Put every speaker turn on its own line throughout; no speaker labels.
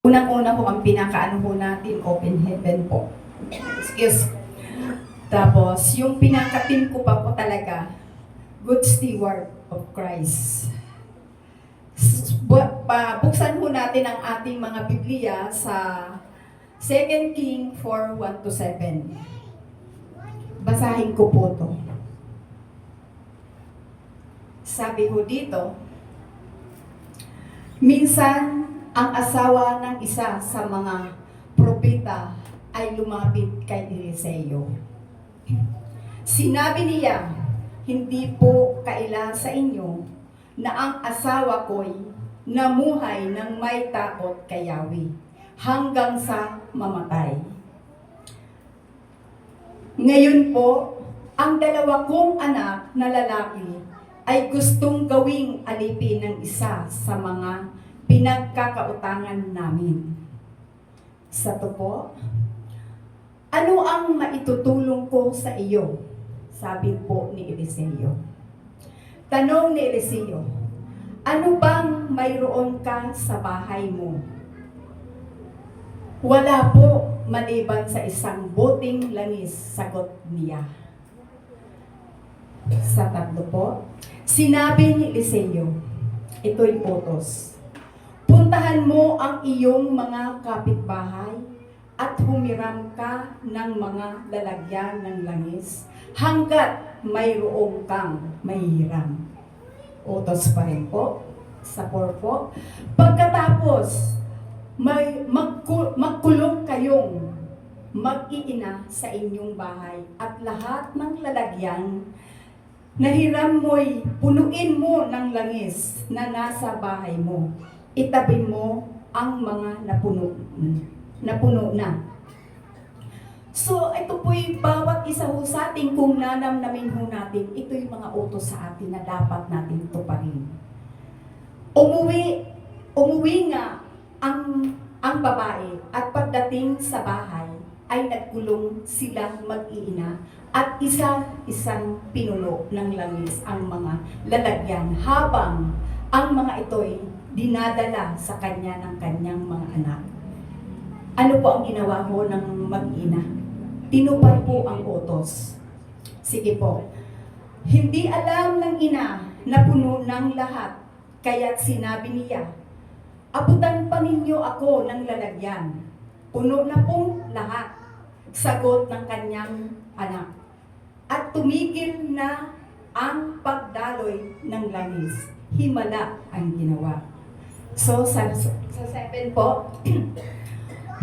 Unang-una po ang pinakaano po natin, open heaven po. Excuse. Tapos, yung pinaka-team ko pa po talaga, good steward of Christ. Buksan po natin ang ating mga Biblia sa 2 King 4:1-7. Basahin ko po to. Sabi ko dito, minsan ang asawa ng isa sa mga propeta ay lumapit kay Eliseo. Sinabi niya, hindi po kaila sa inyo na ang asawa ko'y namuhay ng may takot kay Yahweh hanggang sa mamatay. Ngayon po, ang dalawa kong anak na lalaki ay gustong gawing alipin ng isa sa mga pinagkakautangan namin. Sa to po, ano ang maitutulong ko sa iyo? Sabi po ni Eliseo. Tanong ni Eliseo, ano bang mayroon ka sa bahay mo? Wala po, maliban sa isang boting langis, sagot niya. Sa tatlo po, sinabi ni Eliseo, ito'y utos. Puntahan mo ang iyong mga kapitbahay at humiram ka ng mga lalagyan ng langis hanggat mayroong kang mahihiram. Utos pa rin po. Sa 4 po. Pagkatapos, magkulong kayong mag-iina sa inyong bahay at lahat ng lalagyan na hiram mo'y punuin mo ng langis na nasa bahay mo. Itabi mo ang mga napuno na. So, ito po'y bawat isa ho sa atin, kung nanamnamin ho natin, ito yung mga utos sa atin na dapat natin tuparin. Umuwi nga ang babae at pagdating sa bahay ay nagkulong silang mag-iina at isa-isang pinuno ng langis ang mga lalagyan habang ang mga ito'y dinadala sa kanya ng kanyang mga anak. Ano po ang ginawa ko ng mag-ina? Tinupad po ang utos. Sige po. Hindi alam ng ina na puno ng lahat, kaya't sinabi niya, abutan pa ninyo ako ng lalagyan. Puno na pong lahat, sagot ng kanyang anak. At tumigil na ang pagdaloy ng langis. Himala ang ginawa. So, sa 7 po,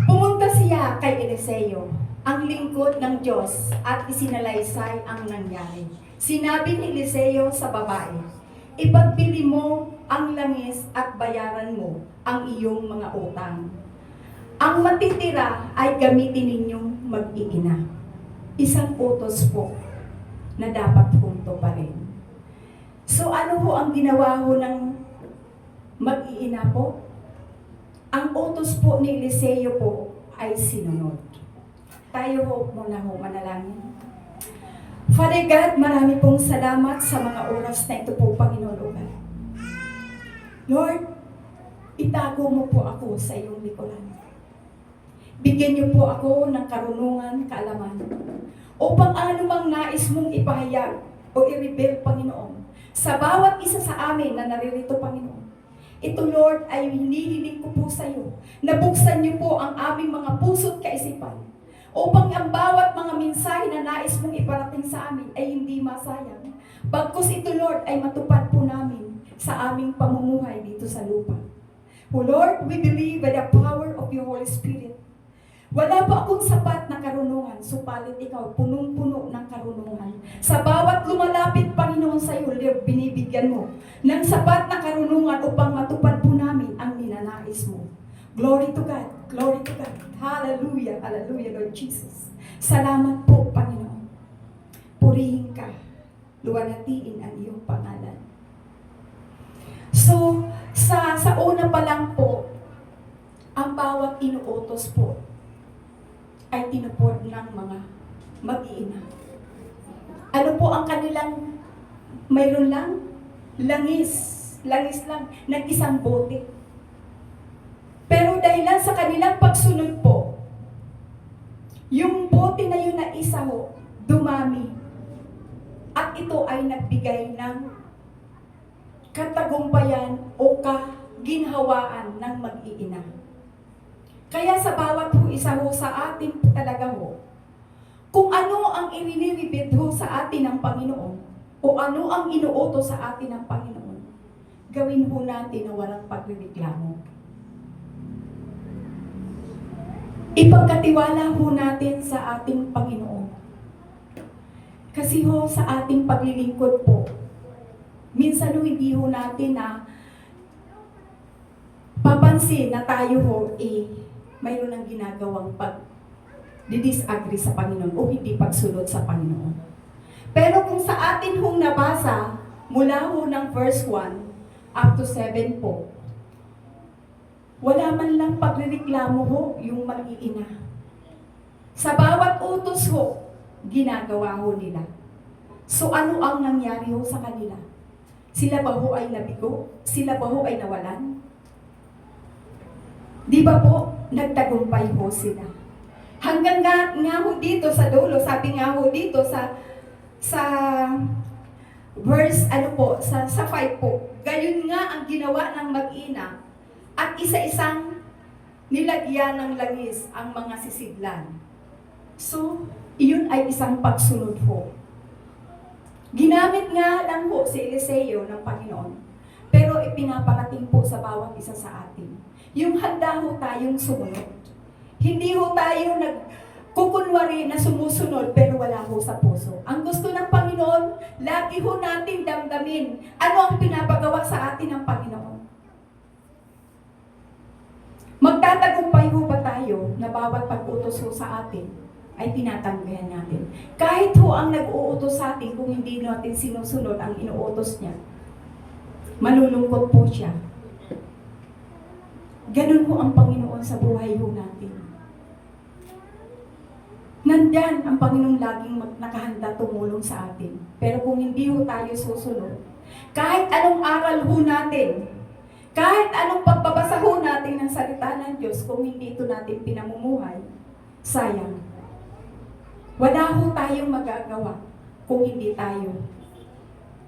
pumunta siya kay Eliseo, ang lingkod ng Diyos, at isinalaysay ang nangyari. Sinabi ni Eliseo sa babae, ipagbili mo ang langis at bayaran mo ang iyong mga utang. Ang matitira ay gamitin ninyong mag-iina. Isang utos po na dapat punto pa rin. So ano ho ang ginawa ho ng mag-iina po? Ang utos po ni Eliseo po ay sinunod. Tayo ho muna ho manalangin. Father God, marami pong salamat sa mga oras na ito po, Panginoon. Lord, itago mo po ako sa iyong likuran. Bigyan niyo po ako ng karunungan, kaalaman, upang anumang nais mong ipahayag o i-reveal, Panginoon, sa bawat isa sa amin na naririto, Panginoon. Ito, Lord, ay hinihiling ko po sa iyo. Nabuksan niyo po ang aming mga puso't kaisipan upang ang bawat mga mensahe na nais mong iparating sa amin ay hindi masayang. Bagkus ito, Lord, ay matupad po namin sa aming pamumuhay dito sa lupa. O Lord, we believe by the power of your Holy Spirit. Wala pa akong sapat na karunungan, supalit ikaw, punong-puno ng karunungan. Sa bawat lumalapit, Panginoon, sa iyo, Lord, binibigyan mo ng sapat na karunungan upang matupad po namin ang ninanais mo. Glory to God, glory to God. Hallelujah, hallelujah, Lord Jesus. Salamat po, Panginoon. Purihin ka, luwalhatiin ang iyong pangalan. So, sa una pa lang po, ang bawat inuutos po ay tinupod ng mga mag-iina. Ano po ang kanilang mayroon lang? Langis lang, nag-isang bote. Pero dahilan sa kanilang pagsunod po, yung bote na yun na isa ho, dumami. At ito ay nagbigay ng katagumpayan o kaginhawaan ng mag-iina. Kaya sa bawat ho isa ho sa atin talaga ho, kung ano ang ininiribid ho sa atin ng Panginoon, o ano ang inuutos sa atin ng Panginoon, gawin ho natin na walang pagrereklamo. Ipagkatiwala ho natin sa ating Panginoon. Kasi ho sa ating paglilingkod po, minsan ho hindi ho natin na papansin na tayo ho mayroon ng ginagawang disagree sa Panginoon o hindi pagsunod sa Panginoon. Pero kung sa atin hong nabasa, mula ho ng verse 1 up to 7 po, wala man lang pagrereklamo ho yung mag-iina. Sa bawat utos ho, ginagawa ho nila. So ano ang nangyari ho sa kanila? Sila ba ho ay nabigo? Sila ba ho ay nawalan? Di ba po, nagtagumpay ho sila. Hanggang nga ho dito sa dulo, sabi nga ho dito sa verse sa 5 po, gayon nga ang ginawa ng mag-ina at isa-isang nilagyan ng langis ang mga sisidlan. So, iyon ay isang pagsunod ho. Ginamit nga lang po si Eliseo ng Panginoon, pero ipinaparating po sa bawat isa sa atin. Yung handa ho tayong sumunod. Hindi ho tayo nagkukunwari na sumusunod pero wala ho sa puso. Ang gusto ng Panginoon, lagi ho natin damdamin ano ang pinapagawa sa atin ng Panginoon. Magtatagumpay ho ba tayo na bawat pag-utos ho sa atin ay tinatanggihan natin? Kahit ho ang nag-uutos sa atin, kung hindi natin sinusunod ang inuutos niya, malulungkot po siya. Ganun ho ang Panginoon sa buhay ho natin. Nandyan ang Panginoon laging nakahanda tumulong sa atin. Pero kung hindi ho tayo susunod, kahit anong aral ho natin, kahit anong pagbabasa ho natin ng salita ng Diyos, kung hindi ito natin pinamumuhay, sayang. Wala ho tayong magagawa kung hindi tayo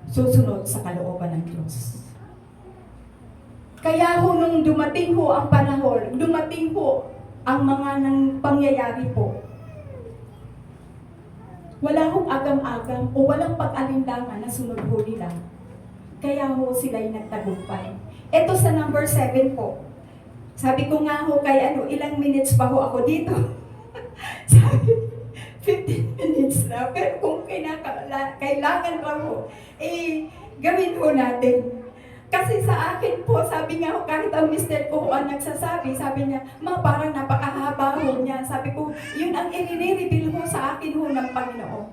susunod sa kalooban ng Diyos. Kaya ho nung dumating ho ang panahon, dumating ho ang mga nang pangyayari po, wala hong agam-agam o walang pag-alinlangan na sunod ho nila. Kaya ho sila'y nagtagumpay. Ito sa number 7 po. Sabi ko nga ho kay ilang minutes pa ho ako dito. Sabi, 15 minutes na. Pero kung kailangan pa ho, gawin ho natin. Kasi sa akin po, sabi nga ho, kahit ang mister ko ang nagsasabi, sabi niya, parang napakahaba ho niya. Sabi ko, yun ang i-reveal ho sa akin ho ng Panginoon.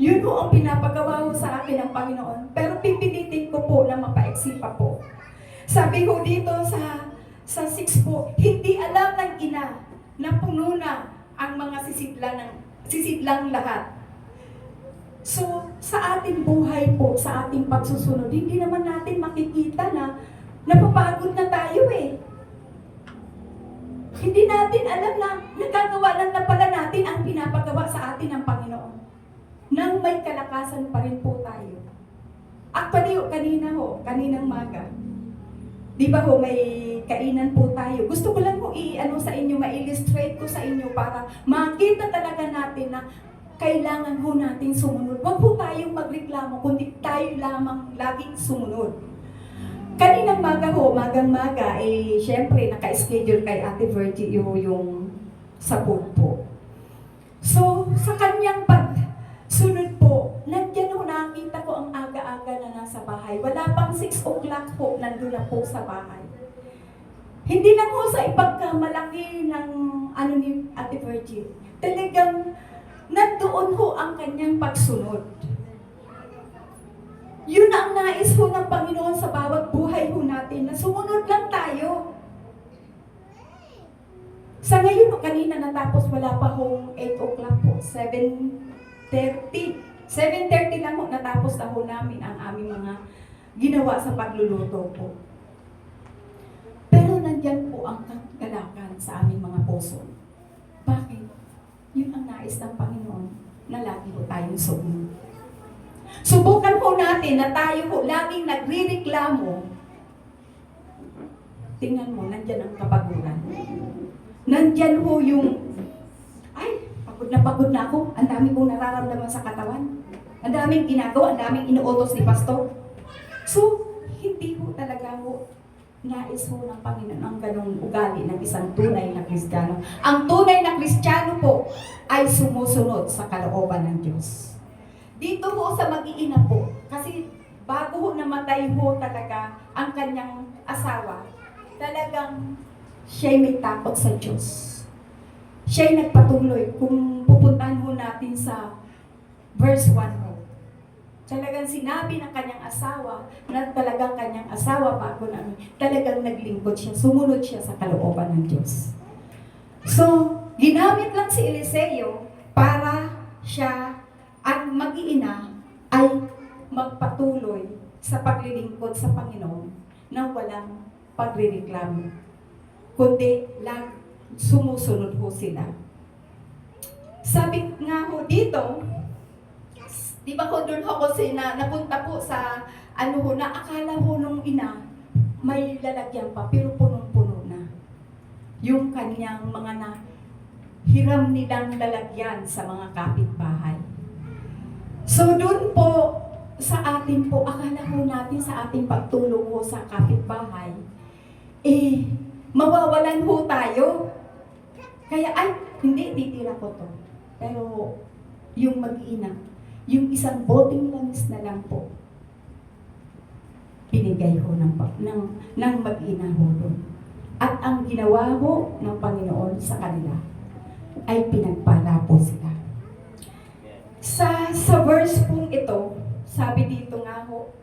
Yun ho ang pinapagawa ho sa akin ng Panginoon. Pero pipilitin ko po na mapaiksi pa po. Sabi ho dito sa 6 po, hindi alam ng ina na puno na ang mga sisidlang lahat. So, sa ating buhay po, sa ating pagsusunod, hindi naman natin makikita na napapagod na tayo eh. Hindi natin alam na nagagawa lang na pala natin ang pinapagawa sa atin ng Panginoon. Nang may kalakasan pa rin po tayo. Actually, kaninang maga, di ba ho, may kainan po tayo. Gusto ko lang sa inyo, ma-illustrate ko sa inyo para makita talaga natin na kailangan ho natin sumunod. Huwag ho tayong magreklamo, kundi tayo lamang laging sumunod. Kaninang maga ho, magang-maga, syempre, naka-schedule kay Ate Virgie yung sapod po. So, sa kanyang pagsunod po, nandiyan ho nakita ko ang aga-aga na nasa bahay. Wala pang 6 o'clock po, nandun na po sa bahay. Hindi lang ho sa ipagkamalaki ng ni Ate Virgie. Talagang nandoon ho ang kanyang pagsunod. Yun ang nais ho ng Panginoon sa bawat buhay ho natin, na sumunod lang tayo. Sa ngayon, kanina natapos, wala pa hong 8 o'clock po, 7:30. 7:30 lang ho, natapos na ho namin ang aming mga ginawa sa pagluluto po. Pero nandyan po ang kagalakan sa aming mga puso. Bakit? Yun ang nais ng Panginoon na lagi po tayong sumunod. Subukan po natin na tayo po laging nagrireklamo. Tingnan mo, nandyan ang kapaguran. Nandyan po yung, ay, pagod na ako. Ang dami kong nararamdaman sa katawan. Ang daming ginagawa, ang daming inuutos ni Pastor. So, hindi po talaga po nais po ng Panginoon ang ganong ugali ng isang tunay na Kristiyano. Ang tunay na Kristiyano po ay sumusunod sa kalooban ng Diyos. Dito po sa mag-iina po, kasi bago ho namatay ho talaga ang kanyang asawa, talagang siya'y may takot sa Diyos. Siya'y nagpatuloy. Kung pupuntahan ho natin sa verse 1 ho, talagang sinabi ng kanyang asawa na talagang kanyang asawa bago na talagang naglingkod siya, sumunod siya sa kalooban ng Diyos. So, ginamit lang si Eliseo para siya at mag-iina ay magpatuloy sa paglilingkod sa Panginoon na walang pagrereklamo, kundi lang sumusunod ho sila. Sabi nga ho dito, di ba ko doon ako napunta po sa ano ho, na akala ho nung ina may lalagyan pa, pero punong-puno na. Yung kanyang mga hiram nilang lalagyan sa mga kapitbahay. So doon po sa atin po, akala ho natin sa ating pagtulong ho sa kapitbahay, mawawalan ho tayo. Kaya ay, hindi, titira ko to. Pero yung mag-ina, yung isang boteng langis na lang po, binigay ho ng mag-ina ho doon. At ang ginawa ho ng Panginoon sa kanila ay pinagpala po sila. Sa verse pong ito, sabi dito nga ho,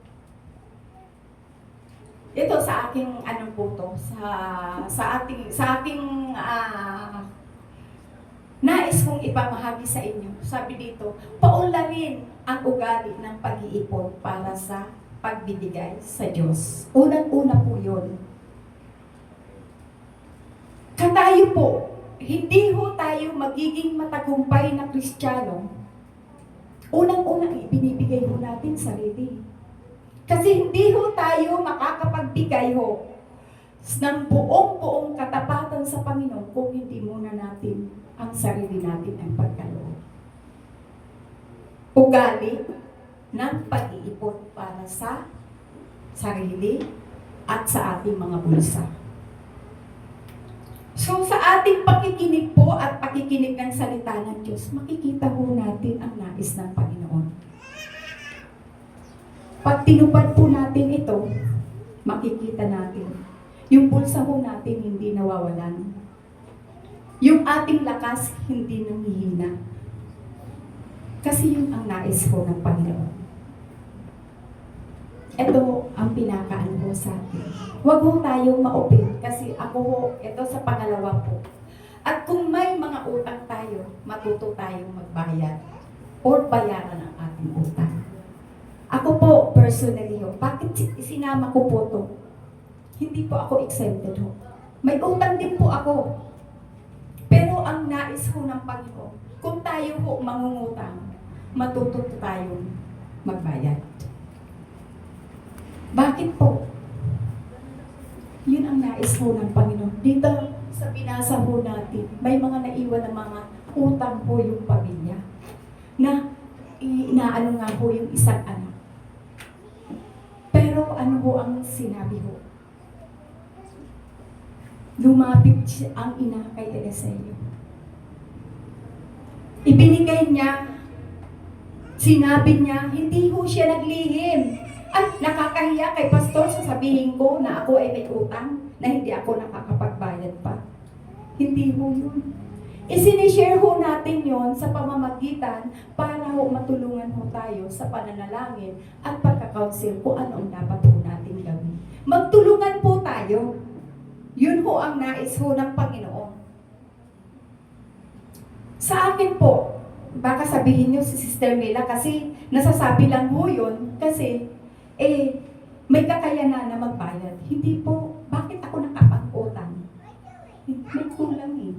ito sa aking ano po to, sa aking nais kong ipamahagi sa inyo. Sabi dito, paunlarin ang ugali ng pag-iipon para sa pagbibigay sa Diyos. Unang-una po yun. Katayo po, hindi ho tayo magiging matagumpay na Kristiyano. Unang-una, binibigay ho natin sarili. Kasi hindi ho tayo makakapagbigay ho ng buong katapatan sa Panginoon kung hindi muna natin ang sarili natin ang pagkaloob. Ugali ng pag-iipon para sa sarili at sa ating mga bulsa. So sa ating pakikinig po at pakikinig ng salita ng Diyos, makikita po natin ang nais ng Panginoon. Pag tinupad po natin ito, makikita natin yung bulsa po natin hindi nawawalan. Yung ating lakas hindi nanghihina. Kasi yun ang nais ko ng Panginoon. Ito ang pinakaano ko sa atin. Huwag ho tayong maupit kasi ako ho, ito sa pangalawa po. At kung may mga utang tayo, matuto tayong magbayad or bayaran ang ating utang. Ako po, personally ho, bakit sinama ko po to? Hindi po ako exempted ho. May utang din po ako. Pero ang nais ho ng Panginoon, kung tayo ho mangungutang, matuto tayong magbayad. Bakit po? Yun ang nais ho ng Panginoon. Dito sa binasa ho natin, may mga naiwan na mga utang po yung pamilya na inaano nga po yung isang anak. Pero ano ho ang sinabi ho? Lumapit ang ina kay Eliseo. Ibinigay niya, sinabi niya, hindi ho siya naglihim. At nakakahiya kay pastor, sasabihin ko na ako ay may utang, na hindi ako nakakapagbayad pa. Hindi ho yun. Isinishare ho natin yon sa pamamagitan para ho matulungan ho tayo sa pananalangin at pagkakounsel kung ano ang dapat ho natin gawin. Magtulungan po tayo. Yun ho ang nais ho ng Panginoon. Sa akin po, baka sabihin nyo si Sister Mila kasi nasasabi lang ho yun kasi may kakayanan na magbayad. Hindi po, bakit ako nakapag-utang? may kulang eh,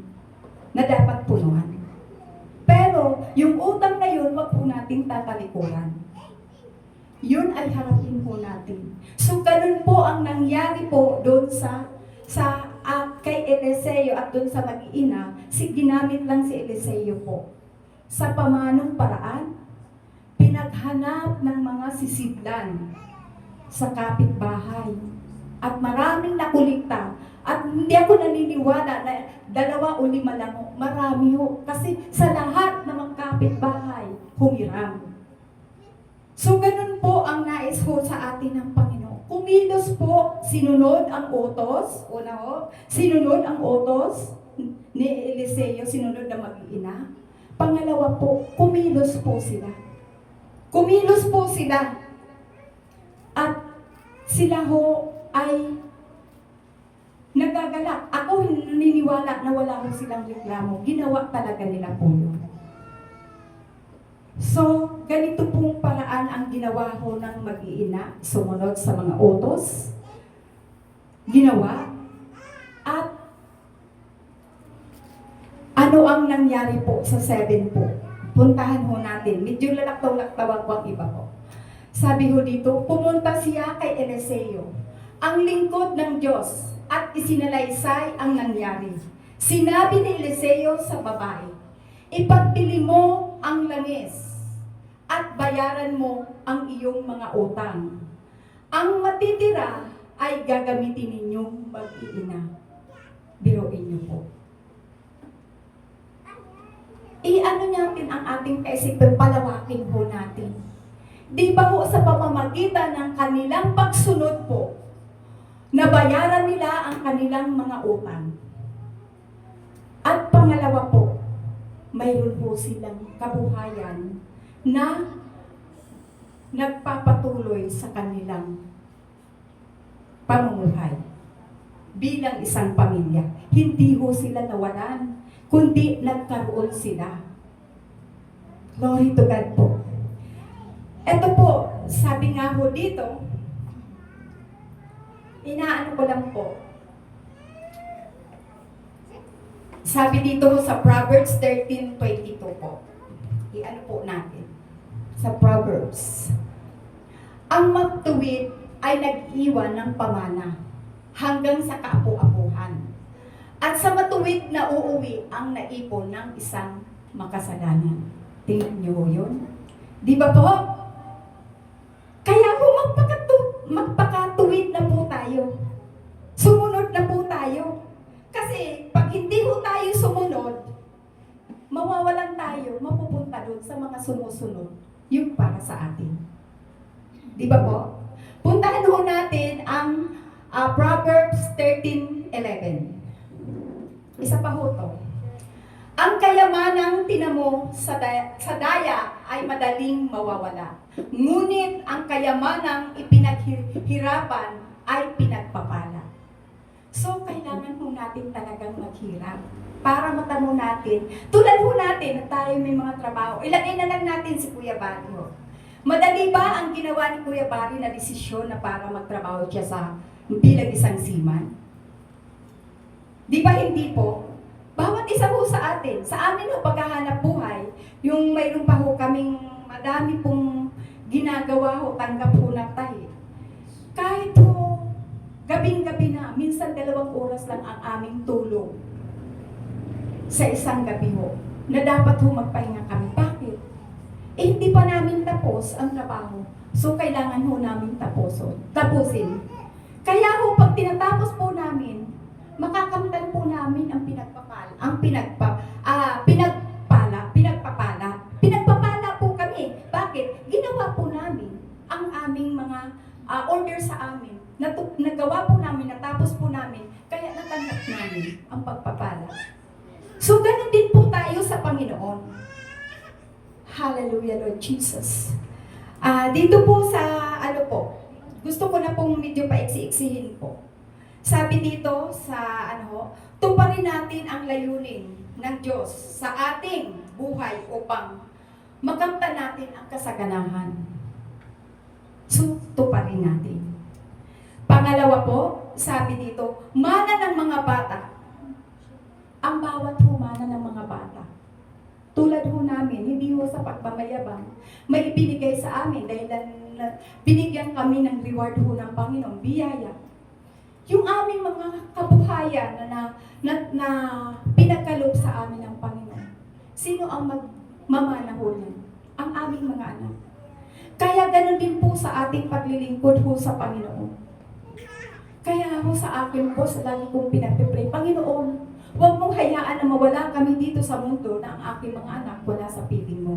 na dapat punuan. Pero, yung utang na yun, wag po nating tatalikuran. Yun ay harapin po natin. So, ganun po ang nangyari po doon kay Eliseo at doon sa mag-iina, ginamit lang si Eliseo po. Sa pamanong paraan, pinaghanap ng mga sisidlan sa kapitbahay. At maraming nakulikta. At hindi ako naniniwala na 2 o 5 lang. Marami ho. Kasi sa lahat ng mga kapitbahay, humiram. So, ganun po ang nais ho sa atin ng Panginoon. Kumilos po, sinunod ang utos. Una ho, sinunod ang utos ni Eliseo, sinunod na mag-iina. Pangalawa po, kumilos po sila. Kumilos po sila. At sila ho ay nagagalak. Ako naniniwala na wala ko silang reklamo. Ginawa talaga nila po yun. So, ganito pong paraan ang ginawa ko ng mag-iina. Sumunod sa mga utos. Ginawa. At ano ang nangyari po sa 7 po? Puntahan ho natin. Medyo lalaktaw-laktawag ko ang iba po. Sabi ho dito, pumunta siya kay Eliseo, ang lingkod ng Diyos, at isinalaysay ang nangyari. Sinabi ni Eliseo sa babae, ipagpili mo ang langis at bayaran mo ang iyong mga utang. Ang matitira ay gagamitin ninyong mag-iina. Biruin niyo po. I-ano natin ang ating kaisipan, palawakin po natin. Di ba po sa pamamagitan ng kanilang pagsunod po, nabayaran nila ang kanilang mga utang. At pangalawa po, mayroon po silang kabuhayan na nagpapatuloy sa kanilang pamumuhay bilang isang pamilya. Hindi ho sila nawalan, kundi nagkaroon sila. Glory to God po. Ito po, sabi nga ho dito, inaano ko lang po. Sabi dito sa Proverbs 13:22 po. I-ano po natin. Sa Proverbs. Ang matuwid ay nag-iwan ng pamana hanggang sa kaapu-apuhan. At sa matuwid na uuwi ang naipon ng isang makasalanan. Tingnan niyo yun. Di ba po? Kaya po magpakatuwid na po tayo. Sumunod na po tayo. Kasi pag hindi po tayo sumunod, mawawalan tayo, mapupunta doon sa mga sumusunod. Yung para sa atin. Di ba po? Puntahan ho natin ang Proverbs 13:11. Isa pa ho to. Ang kayamanang tinamo sa daya ay madaling mawawala. Ngunit ang kayamanang ipinaghirapan ay pinagpapala. So, kailangan po natin talagang maghirap para matamo natin. Tulad po natin na tayo may mga trabaho. Ilagay na lang natin si Kuya Barry. Madali ba ang ginawa ni Kuya Barry na desisyon na para magtrabaho siya bilang isang seaman? Di ba hindi po? Bawat isa po sa atin, sa amin ho paghahanap buhay, yung mayroon pa ho kaming madami pong ginagawa ho, tanggap ho na tayo. Kahit ho, gabing-gabi na, minsan 2 oras lang ang aming tulog sa isang gabi ho, na dapat ho magpahinga kami. Bakit? Eh, hindi pa namin tapos ang trabaho. So, kailangan ho namin tapusin. Kaya ho, pag tinatapos po namin, makakamtan po namin ang pinagpapala po kami. Bakit? Ginawa po namin ang aming mga order sa amin. Nagawa po namin, natapos po namin, kaya natanggap namin ang pagpapala. So, ganun din po tayo sa Panginoon. Hallelujah, Lord Jesus. Dito po sa, gusto ko na pong medyo paiksi-iksihin po. Sabi dito sa tuparin natin ang layunin ng Diyos sa ating buhay upang makamtan natin ang kasaganahan. So, tuparin natin. Pangalawa po, sabi dito, mana ng mga bata. ang bawat humana ng mga bata. Tulad ho namin, hindi ho sa pagmamayabang, may ibinigay sa amin dahil binigyan kami ng reward ho ng Panginoon, biyaya. Yung aming mga kabuhayan na pinagkaloob sa amin ng Panginoon. Sino ang magmamana ho niyan? Ang aming mga anak. Kaya ganun din po sa ating paglilingkod ho sa Panginoon. Kaya ho sa akin po, sa lagi kong pinagpipray, Panginoon, huwag mong hayaan na mawala kami dito sa mundo na ang aking mga anak wala sa piling mo.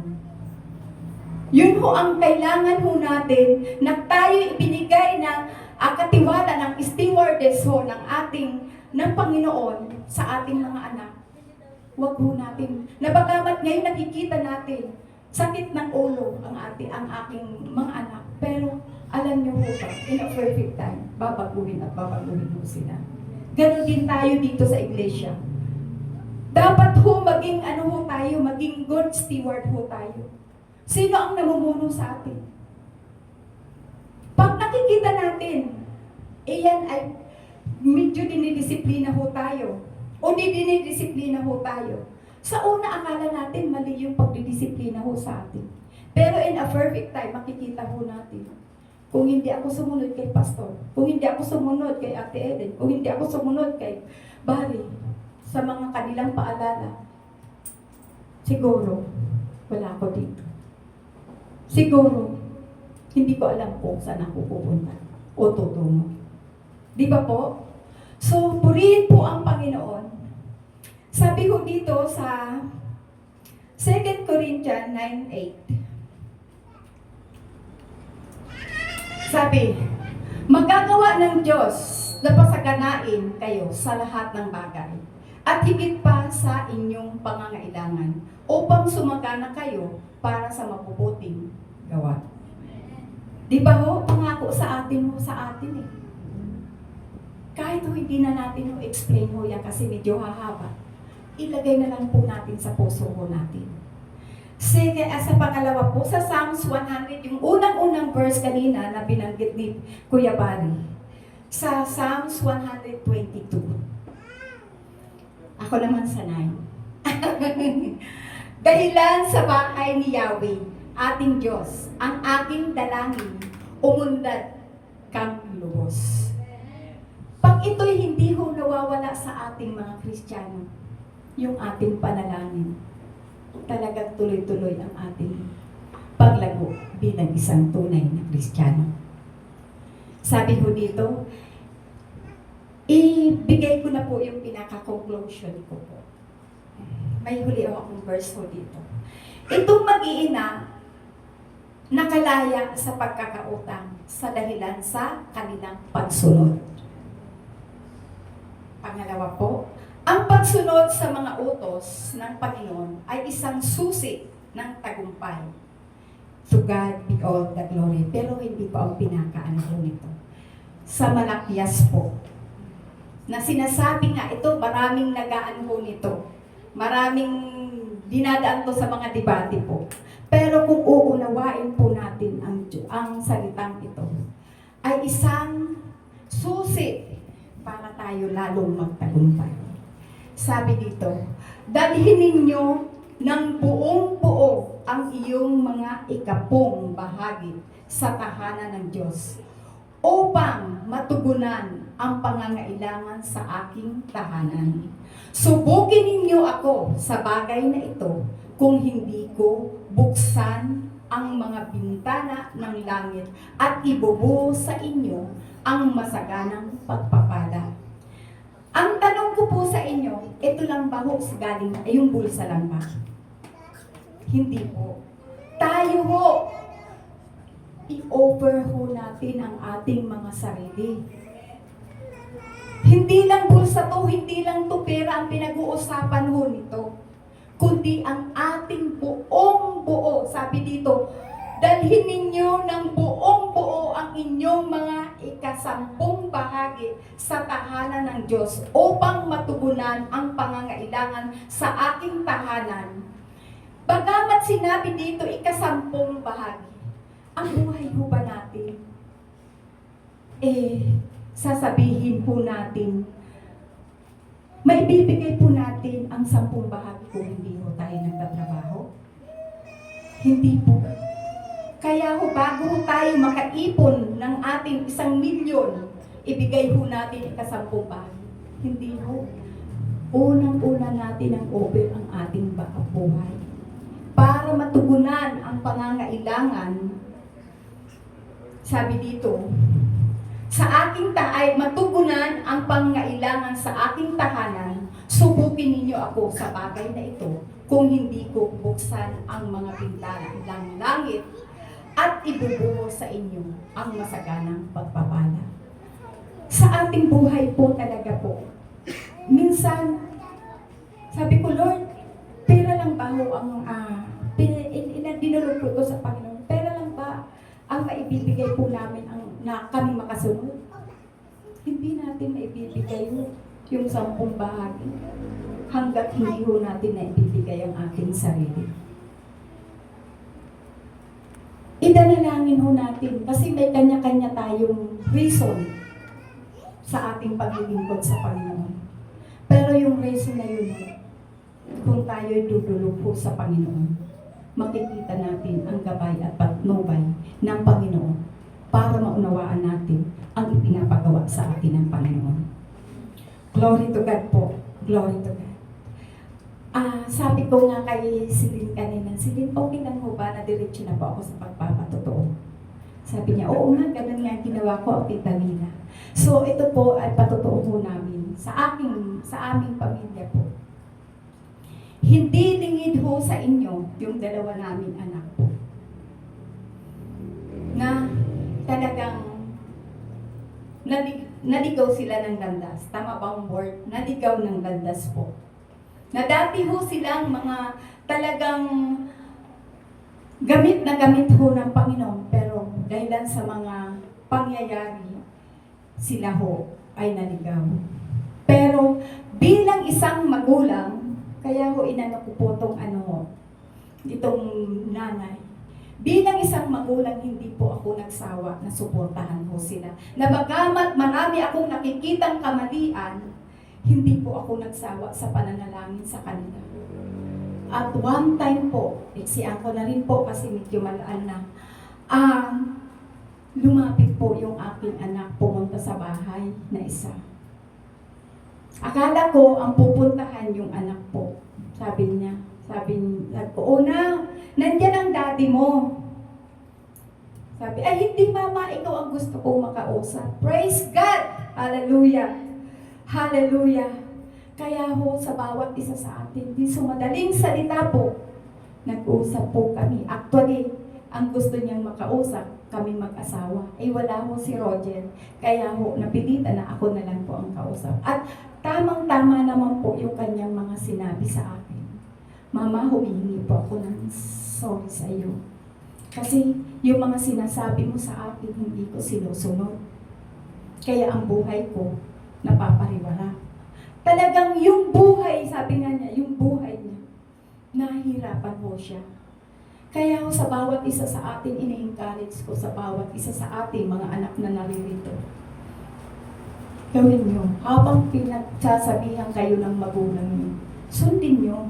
Yun ho ang kailangan ho natin na tayo ibinigay ng katiwala ng stewardess ho ng Panginoon sa ating mga anak. Huwag ho natin, nabagamat ngayon nakikita natin, sakit ng ulo ang aking mga anak. Pero alam niyo ho ba, in a perfect time, babaguhin at babaguhin ho sila. Ganon din tayo dito sa iglesia. Dapat ho maging maging good steward ho tayo. Sino ang namumuno sa atin? Pag nakikita natin, iyan ay medyo dinidisiplina ho tayo. O dinidisiplina ho tayo. Sa una, akala natin mali yung pagdidisiplina ho sa atin. Pero in a perfect time, makikita ho natin. Kung hindi ako sumunod kay Pastor, kung hindi ako sumunod kay Ate Eden, kung hindi ako sumunod kay Barry, sa mga kanilang paalala, siguro, wala ako dito. Siguro, hindi ko alam kung saan ako pupunta o tutungo. Di ba po? So, purihin po ang Panginoon. Sabi ko dito sa 2 Corinthians 9:8. Sabi, magagawa ng Diyos na pasaganain kayo sa lahat ng bagay at higit pa sa inyong pangangailangan upang sumagana kayo para sa mabubuting gawa. Di ba ho? Pangako sa atin eh. Kahit hindi na natin explain ho yan kasi medyo hahaba, ilagay na lang po natin sa puso ho natin. Sige, sa pangalawa po, sa Psalms 100, yung unang-unang verse kanina na binanggit ni Kuya Barry, sa Psalms 122. Ako naman sa 9. Dahilan sa bahay ni Yahweh, ating Diyos, ang aking dalangin, umunlad kang lubos. Pag ito'y hindi ho nawawala sa ating mga Kristiyano, yung ating panalangin, talagang tuloy-tuloy ang ating paglago bilang isang tunay na Kristiyano. Sabi ko dito, ibigay ko na po yung pinaka-conclusion ko po. May huli akong verse ko dito. Itong mag-iina, nakalaya sa pagkakautang sa dahilan sa kanilang pagsunod. Pangalawa po, ang pagsunod sa mga utos ng Panginoon ay isang susi ng tagumpay. To God be all the glory. Pero hindi pa ang pinakaano ko nito. Sa Malakias po, na sinasabi nga ito, maraming nagaan po nito. Maraming dinadaan to sa mga debate po. Pero kung uunawain po natin ang salitang ito, ay isang susi para tayo lalong magtagumpay. Sabi dito, dalhin ninyo ng buong buo ang iyong mga ikapong bahagi sa tahanan ng Diyos upang matugunan ang pangangailangan sa aking tahanan. Subukin ninyo ako sa bagay na ito kung hindi ko buksan ang mga bintana ng langit at ibubuo sa inyo ang masaganang pagpapala. Ang tanong ko po sa inyo, ito lang ba ho galing yung bulsa lang ba? Hindi po. Tayo ho, i-offer ho natin ang ating mga sarili. Hindi lang bulsa to, hindi lang to pera ang pinag-uusapan ho nito, kundi ang ating buong buo. Sabi dito, dalhin ninyo ng buong buo ang inyong mga ikasampung bahagi sa tahanan ng Diyos upang matugunan ang pangangailangan sa aking tahanan. Bagamat sinabi dito ikasampung bahagi, ang buhay ho ba natin? Sasabihin po natin, Maibibigay po natin ang 10 bahagi kung hindi ho tayo nagtatrabaho? Hindi po. Kaya ho, bago ho tayo makaipon ng ating 1,000,000, ibigay ho natin ika-10 bahagi. Hindi ho. Unang-una natin ang over ang ating buhay. Para matugunan ang pangangailangan, sabi dito, sa aking ay matugunan ang pangangailangan sa aking tahanan, subukin ninyo ako sa bagay na ito kung hindi ko buksan ang mga bintana ng langit at ibubuhos sa inyo ang masaganang pagpapala. Sa ating buhay po talaga po, minsan, sabi ko, Lord, pera lang ba ho ang dinulog ko sa Panginoon? Pera lang ba ang maibibigay po namin na kami makasunod? Hindi natin maibibigay yung 10 bahagi hanggat hindi ho natin naibibigay ang ating sarili. Idanalangin ho natin kasi may kanya-kanya tayong reason sa ating paglilingkod sa Panginoon. Pero yung reason na yun, kung tayo'y dudulog po sa Panginoon, makikita natin ang gabay at patnubay ng Panginoon para maunawaan natin ang ipinapagawa sa atin ng Panginoon. Glory to God po. Glory to God. Sabi ko nga kay Celine kanina, Celine, okay lang ho ba na diretso na po ako sa pagpapatotoo? Sabi niya, oo nga, ganun nga ginawa ko, Tita Lina. So ito po ay patotoo ho namin sa aming pamilya po. Hindi lingid ho sa inyo yung 2 naming anak po. Na talagang naligaw sila ng landas. Tama bang word? Naligaw ng landas po. Na dati ho silang mga talagang gamit na gamit ho ng Panginoon. Pero dahilan sa mga pangyayari, sila ho ay naligaw. Pero bilang isang magulang, kaya ho inano ko po itong nanay. Bilang isang magulang, hindi po ako nagsawa na suportahan ho sila. Na bagamat marami akong nakikitang kamalian, hindi po ako nagsawa sa pananalangin sa kanila. At one time po, siya ko na rin po kasi medyo malaan na, lumapit po yung aking anak pumunta sa bahay na isa. Akala ko ang pupuntahan yung anak po. Sabi ko, nandyan ang daddy mo. Sabi, ay hindi mama, ikaw ang gusto kong makausap. Praise God! Hallelujah! Hallelujah! Kaya ho, sa bawat isa sa atin, di sumadaling salita po, nag-usap po kami. Actually, ang gusto niyang makausap, kami mag-asawa. Wala ho si Roger. Kaya ho, napilitan na ako na lang po ang kausap. At tamang-tama naman po yung kanyang mga sinabi sa akin. Mama, humihingi po ako ng sorry sa iyo. Kasi yung mga sinasabi mo sa akin, hindi ko sinusunod. Kaya ang buhay ko, napapariwara. Talagang yung buhay, sabi nga niya, yung buhay niya, nahihirapan ho siya. Kaya ho, sa bawat isa sa atin, ini-encourage ko sa bawat isa sa atin, mga anak na naririto. Gawin nyo, habang pinagsasabihan kayo ng magulang nyo, sundin nyo.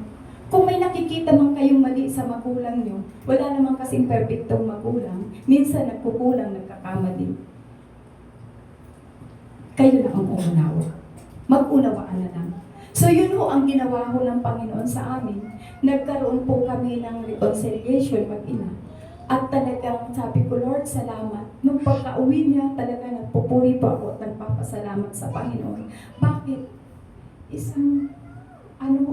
Kung may nakikita man kayong mali sa magulang nyo, wala naman kasing perfectong magulang, minsan nagkukulang, nagkakamali. Kayo na ang umunawa. Mag-unawaan na lang. So yun ho ang ginawa ho ng Panginoon sa amin. Nagkaroon po kami ng reconciliation mag-ina. At talagang sabi ko, Lord, salamat. Nung pagka-uwi niya, talaga nagpupuri po ako at nagpapasalamat sa Panginoon. Bakit? Isang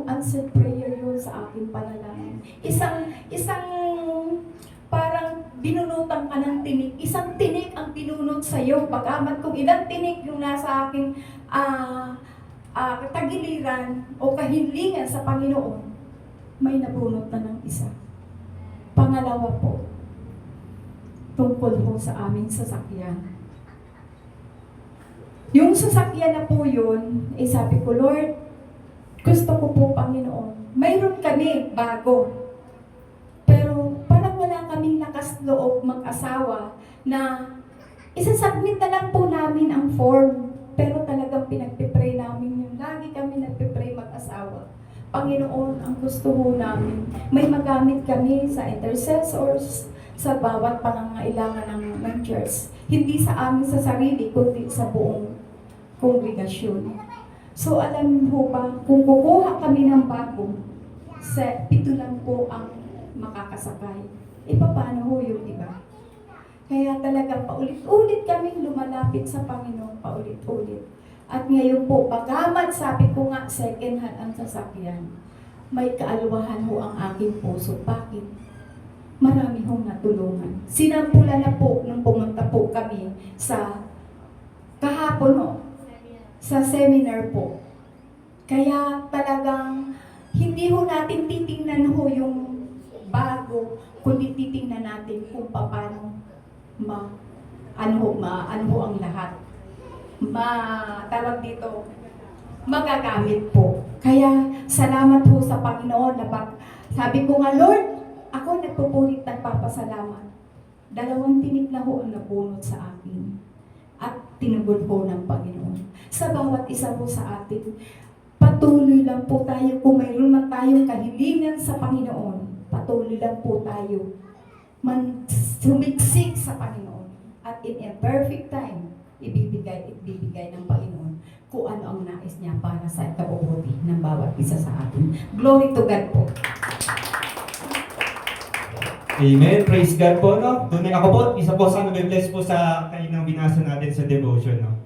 answered prayer yun sa aking panalangin. Isang parang binunutan ka ng tinik. Isang tinik ang binunot sa iyo. Pagamat kung ilang tinik yung nasa aking tagiliran o kahilingan sa Panginoon, may nabunot na ng isa. Pangalawa po, tungkol po sa aming sasakyan. Yung sasakyan na po yun, sabi ko, Lord, gusto ko po, Panginoon, mayroon kami bago. Pero parang wala kaming lakas loob mag-asawa na isasubmit na lang po namin ang form. Pero talagang pinagpipray namin yun. Lagi kami nagpipray Panginoon, ang gusto ho namin, may magamit kami sa intercessors, sa bawat pangangailangan ng church. Hindi sa amin sa sarili, kundi sa buong kongregasyon. So alam mo ba, kung kukuha kami ng bago, sa 7 lang po ang makakasakay. E paano ho yung iba? Kaya talaga paulit-ulit kaming lumalapit sa Panginoon, paulit-ulit. At ngayon po, pagamat sabi ko nga, second hand ang sasakyan, may kaaluwahan ho ang aking puso. Bakit? Marami hong natulungan. Sinampulan na po nung pumunta po kami sa kahapon ho, sa seminar po. Kaya talagang hindi ho natin titingnan ho yung bago, kundi titingnan natin kung paano ano ho ang lahat. Tawag dito, magagamit po. Kaya salamat po sa Panginoon na sabi ko nga, Lord, ako nagpupulit nagpapasalamat. 2 tinik na ho ang nabunot sa akin at tinugod po ng Panginoon. Sa bawat isa po sa atin, patuloy lang po tayo, kung mayroon man tayong kahilingan sa Panginoon, patuloy lang po tayo sumiksik sa Panginoon. At in a perfect time, ibibigay ng Panginoon kung ano ang nais niya para sa ikabubuti ng bawat isa sa atin. Glory to God po.
Amen. Praise God po, no? Tunay ako po, isa po sa nag-bless po sa kaninang binasa natin sa devotion, no?